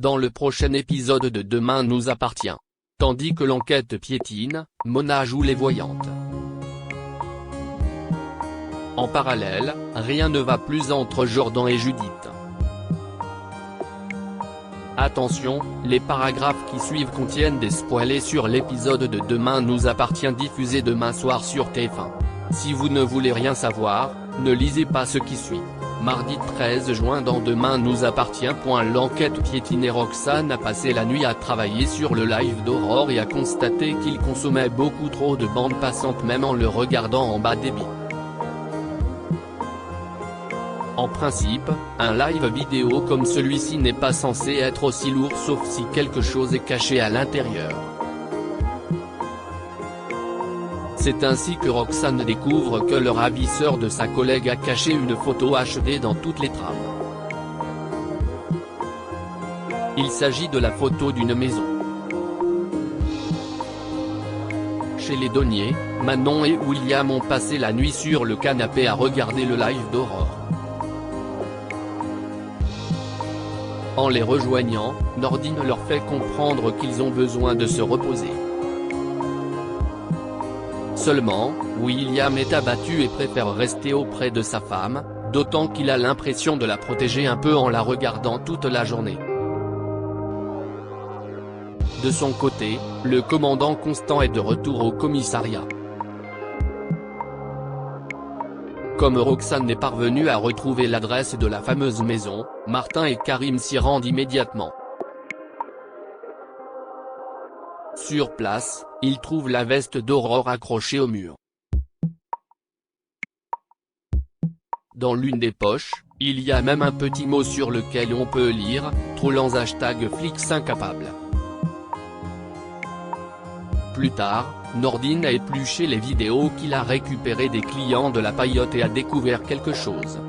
dans le prochain épisode de Demain nous appartient. Tandis que l'enquête piétine, Mona joue les voyantes. En parallèle, rien ne va plus entre Jordan et Judith. Attention, les paragraphes qui suivent contiennent des spoilers sur l'épisode de Demain nous appartient diffusé demain soir sur TF1. Si vous ne voulez rien savoir, ne lisez pas ce qui suit. Mardi 13 juin dans Demain nous appartient. L'enquête piétine et Roxane a passé la nuit à travailler sur le live d'Aurore et a constaté qu'il consommait beaucoup trop de bande passante même en le regardant en bas débit. En principe, un live vidéo comme celui-ci n'est pas censé être aussi lourd sauf si quelque chose est caché à l'intérieur. C'est ainsi que Roxane découvre que le ravisseur de sa collègue a caché une photo HD dans toutes les trames. Il s'agit de la photo d'une maison. Chez les Donnier, Manon et William ont passé la nuit sur le canapé à regarder le live d'Aurore. En les rejoignant, Nordine leur fait comprendre qu'ils ont besoin de se reposer. Seulement, William est abattu et préfère rester auprès de sa femme, d'autant qu'il a l'impression de la protéger un peu en la regardant toute la journée. De son côté, le commandant Constant est de retour au commissariat. Comme Roxane n'est parvenue à retrouver l'adresse de la fameuse maison, Martin et Karim s'y rendent immédiatement. Sur place, ils trouvent la veste d'Aurore accrochée au mur. Dans l'une des poches, il y a même un petit mot sur lequel on peut lire « Trollans #flics incapables ». Plus tard, Nordine a épluché les vidéos qu'il a récupérées des clients de la paillote et a découvert quelque chose.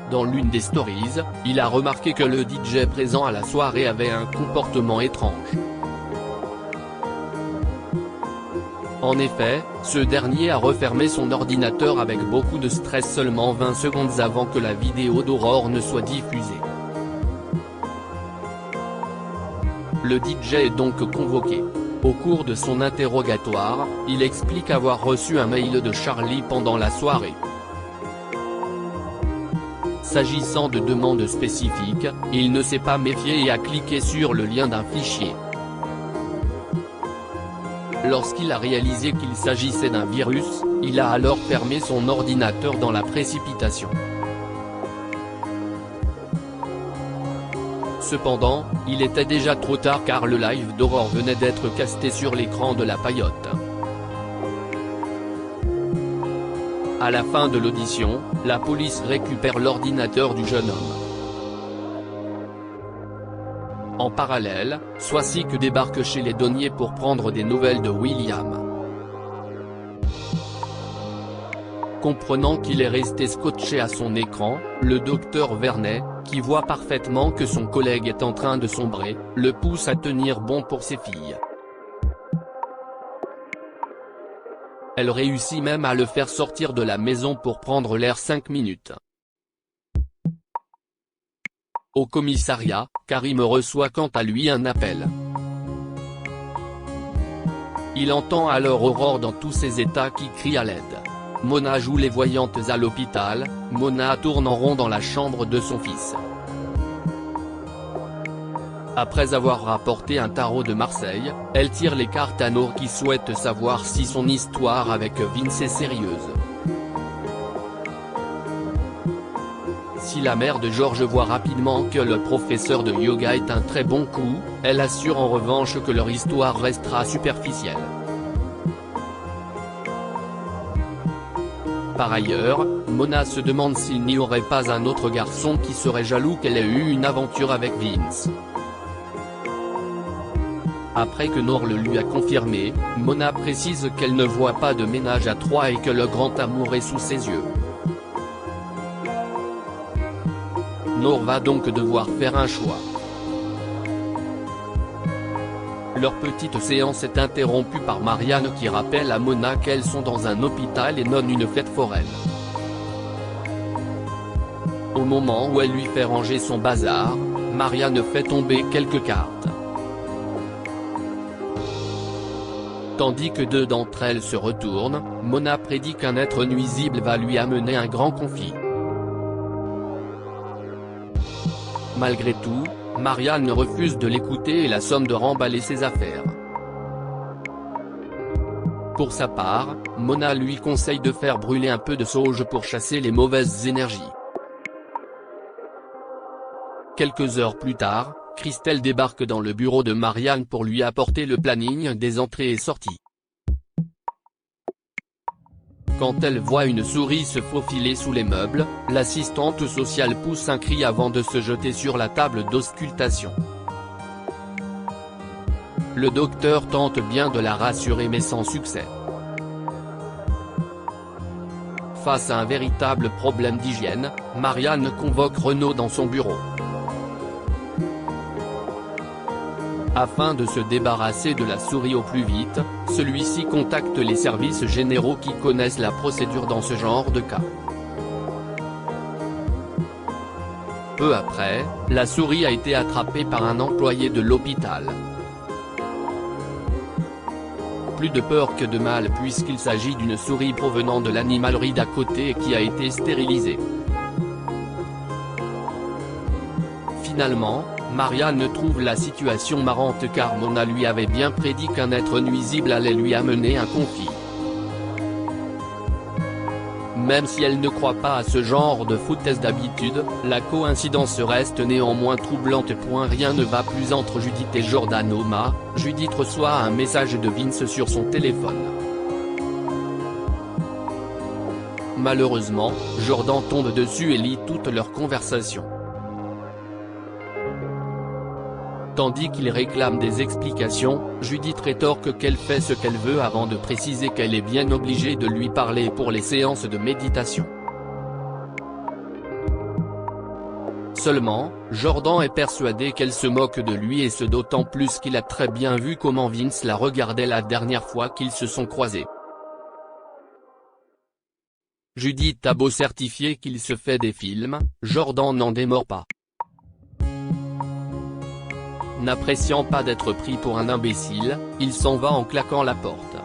Dans l'une des stories, il a remarqué que le DJ présent à la soirée avait un comportement étrange. En effet, ce dernier a refermé son ordinateur avec beaucoup de stress seulement 20 secondes avant que la vidéo d'Aurore ne soit diffusée. Le DJ est donc convoqué. Au cours de son interrogatoire, il explique avoir reçu un mail de Charlie pendant la soirée. S'agissant de demandes spécifiques, il ne s'est pas méfié et a cliqué sur le lien d'un fichier. Lorsqu'il a réalisé qu'il s'agissait d'un virus, il a alors fermé son ordinateur dans la précipitation. Cependant, il était déjà trop tard car le live d'Aurore venait d'être casté sur l'écran de la paillote. À la fin de l'audition, la police récupère l'ordinateur du jeune homme. En parallèle, Swazik débarque chez les Donnier pour prendre des nouvelles de William. Comprenant qu'il est resté scotché à son écran, le docteur Vernet, qui voit parfaitement que son collègue est en train de sombrer, le pousse à tenir bon pour ses filles. Elle réussit même à le faire sortir de la maison pour prendre l'air 5 minutes. Au commissariat, Karim reçoit quant à lui un appel. Il entend alors Aurore dans tous ses états qui crie à l'aide. Mona joue les voyantes à l'hôpital, Mona tourne en rond dans la chambre de son fils. Après avoir rapporté un tarot de Marseille, elle tire les cartes à Nour qui souhaite savoir si son histoire avec Vince est sérieuse. Si la mère de Georges voit rapidement que le professeur de yoga est un très bon coup, elle assure en revanche que leur histoire restera superficielle. Par ailleurs, Mona se demande s'il n'y aurait pas un autre garçon qui serait jaloux qu'elle ait eu une aventure avec Vince. Après que Nour le lui a confirmé, Mona précise qu'elle ne voit pas de ménage à trois et que le grand amour est sous ses yeux. Nour va donc devoir faire un choix. Leur petite séance est interrompue par Marianne qui rappelle à Mona qu'elles sont dans un hôpital et non une fête foraine. Au moment où elle lui fait ranger son bazar, Marianne fait tomber quelques cartes. Tandis que deux d'entre elles se retournent, Mona prédit qu'un être nuisible va lui amener un grand conflit. Malgré tout, Marianne refuse de l'écouter et la somme de remballer ses affaires. Pour sa part, Mona lui conseille de faire brûler un peu de sauge pour chasser les mauvaises énergies. Quelques heures plus tard, Christelle débarque dans le bureau de Marianne pour lui apporter le planning des entrées et sorties. Quand elle voit une souris se faufiler sous les meubles, l'assistante sociale pousse un cri avant de se jeter sur la table d'auscultation. Le docteur tente bien de la rassurer mais sans succès. Face à un véritable problème d'hygiène, Marianne convoque Renaud dans son bureau. Afin de se débarrasser de la souris au plus vite, celui-ci contacte les services généraux qui connaissent la procédure dans ce genre de cas. Peu après, la souris a été attrapée par un employé de l'hôpital. Plus de peur que de mal puisqu'il s'agit d'une souris provenant de l'animalerie d'à côté et qui a été stérilisée. Finalement, Marianne trouve la situation marrante car Mona lui avait bien prédit qu'un être nuisible allait lui amener un conflit. Même si elle ne croit pas à ce genre de foutaise d'habitude, la coïncidence reste néanmoins troublante. Rien ne va plus entre Judith et Jordan. Judith reçoit un message de Vince sur son téléphone. Malheureusement, Jordan tombe dessus et lit toute leur conversation. Tandis qu'il réclame des explications, Judith rétorque qu'elle fait ce qu'elle veut avant de préciser qu'elle est bien obligée de lui parler pour les séances de méditation. Seulement, Jordan est persuadé qu'elle se moque de lui et ce d'autant plus qu'il a très bien vu comment Vince la regardait la dernière fois qu'ils se sont croisés. Judith a beau certifier qu'il se fait des films, Jordan n'en démord pas. N'appréciant pas d'être pris pour un imbécile, il s'en va en claquant la porte.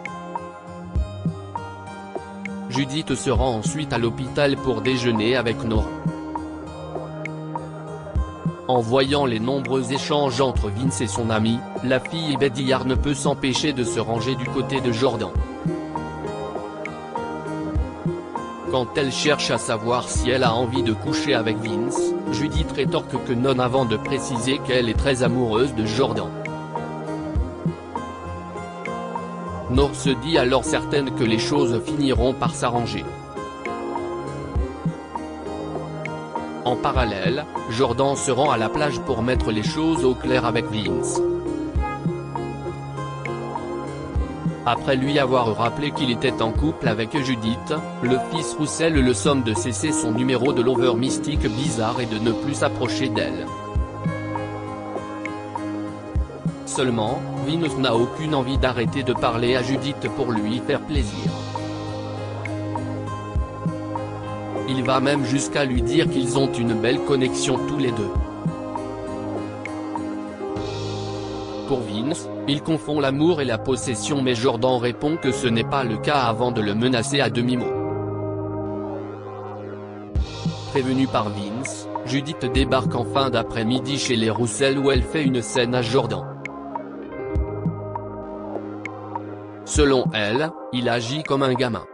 Judith se rend ensuite à l'hôpital pour déjeuner avec Nora. En voyant les nombreux échanges entre Vince et son ami, la fille Bédillard ne peut s'empêcher de se ranger du côté de Jordan. Quand elle cherche à savoir si elle a envie de coucher avec Vince, Judith rétorque que non avant de préciser qu'elle est très amoureuse de Jordan. Nora se dit alors certaine que les choses finiront par s'arranger. En parallèle, Jordan se rend à la plage pour mettre les choses au clair avec Vince. Après lui avoir rappelé qu'il était en couple avec Judith, le fils Roussel le somme de cesser son numéro de lover mystique bizarre et de ne plus s'approcher d'elle. Seulement, Vince n'a aucune envie d'arrêter de parler à Judith pour lui faire plaisir. Il va même jusqu'à lui dire qu'ils ont une belle connexion tous les deux. Pour Vince, il confond l'amour et la possession mais Jordan répond que ce n'est pas le cas avant de le menacer à demi-mot. Prévenue par Vince, Judith débarque en fin d'après-midi chez les Roussel où elle fait une scène à Jordan. Selon elle, il agit comme un gamin.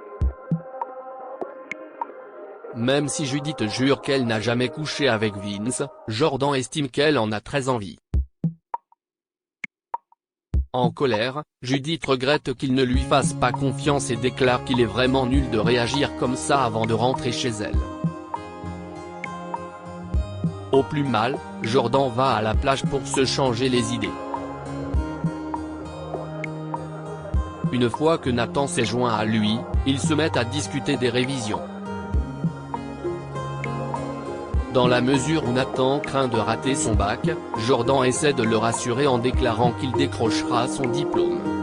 Même si Judith jure qu'elle n'a jamais couché avec Vince, Jordan estime qu'elle en a très envie. En colère, Judith regrette qu'il ne lui fasse pas confiance et déclare qu'il est vraiment nul de réagir comme ça avant de rentrer chez elle. Au plus mal, Jordan va à la plage pour se changer les idées. Une fois que Nathan s'est joint à lui, ils se mettent à discuter des révisions. Dans la mesure où Nathan craint de rater son bac, Jordan essaie de le rassurer en déclarant qu'il décrochera son diplôme.